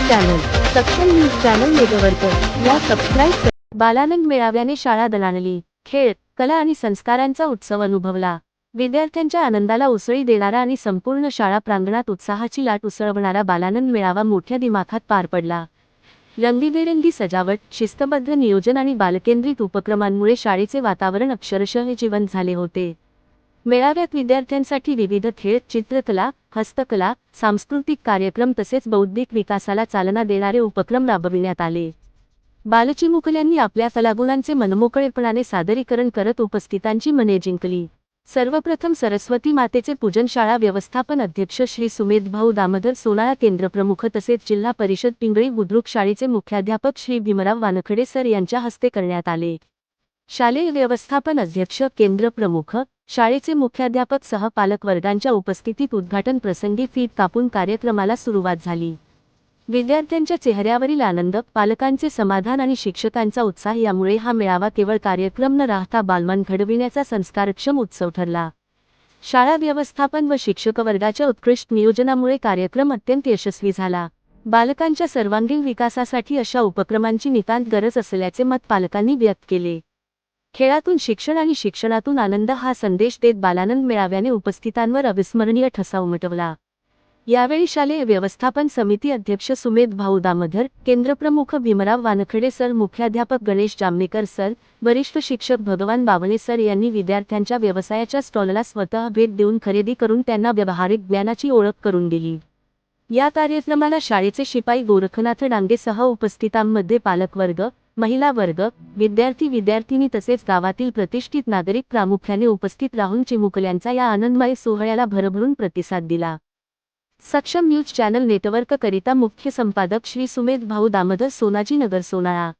Channel सक्षम news channel network या subscribe करा. बालानंद मेळाव्याने शाळा दणाणली. खेळ, कला आणि संस्कारांचा उत्सव अनुभवला. विद्यार्थ्यांच्या आनंदाला उसळी देणारा आणि संपूर्ण शाळा प्रांगणात उत्साहाची लाट उसळवणारा बालानंद मेळावा मोठ्या दिमाखात पार पडला. रंगीबेरंगी सजावट, शिस्तबद्ध नियोजन आणि बालकेंद्रित उपक्रमांमुळे शाळेचे वातावरण अक्षरशः जिवंत झाले होते. मेळाव्यात विद्यार्थ्यांसाठी विविध खेळ, चित्रकला, हस्तकला, सांस्कृतिक कार्यक्रम तसेच बौद्धिक विकासाला चालना देणारे उपक्रम राबविण्यात आले. बालचिमुकल्यांनी आपल्या कलागुणांचे मनमोकळेपणाने सादरीकरण करत उपस्थितांची मने जिंकली. सर्वप्रथम सरस्वती मातेचे पूजन शाळा व्यवस्थापन अध्यक्ष श्री सुमेधभाऊ दामोदर सोनाळा, केंद्रप्रमुख तसेच जिल्हा परिषद पिंगळी बुद्रुक शाळेचे मुख्याध्यापक श्री भीमराव वानखडे सर यांच्या हस्ते करण्यात आले. शालेय व्यवस्थापन अध्यक्ष, केंद्रप्रमुख, शाळेचे मुख्याध्यापक सह पालक वर्गांच्या उपस्थितीत उद्घाटन प्रसंगी फीत कापून कार्यक्रमाला सुरुवात झाली. विद्यार्थ्यांच्या चेहऱ्यावरील आनंद, पालकांचे समाधान आणि शिक्षकांचा उत्साह यामुळे हा मेळावा केवळ कार्यक्रम न राहता बालमन घडविण्याचा संस्कारक्षम उत्सव ठरला. शाळा व्यवस्थापन व शिक्षक वर्गाच्या उत्कृष्ट नियोजनामुळे कार्यक्रम अत्यंत यशस्वी झाला. बालकांच्या सर्वांगीण विकासासाठी अशा उपक्रमांची नितांत गरज असल्याचे मत पालकांनी व्यक्त केले. खेळातून शिक्षण आणि शिक्षणातून आनंद हा संदेश देत बालानंद मेळाव्याने उपस्थितांवर अविस्मरणीय ठसा उमटवला. यावेळी शालेय व्यवस्थापन समिती अध्यक्ष सुमेधभाऊ दामोदर, केंद्रप्रमुख भीमराव वानखडे सर, मुख्याध्यापक गणेश जामनेकर सर, वरिष्ठ शिक्षक भगवान बावणे सर यांनी विद्यार्थ्यांच्या व्यवसायाच्या स्टॉलला स्वतः भेट देऊन खरेदी करून त्यांना व्यावहारिक ज्ञानाची ओळख करून दिली. या कार्यक्रमाला शाळेचे शिपाई गोरखनाथ डांगेसह उपस्थितांमध्ये पालकवर्ग, महिला वर्ग, विद्यार्थी-विद्यार्थिनी तसेच गावातील प्रतिष्ठित नागरिक प्रामुख्याने उपस्थित राहून चिमुकल्यांचा या आनंदमय सोहळ्याला भरभरून प्रतिसाद दिला. सक्षम न्यूज चॅनल नेटवर्क करिता मुख्य संपादक श्री सुमेधभाऊ दामोदर, सोनाजी नगर, सोनाळा.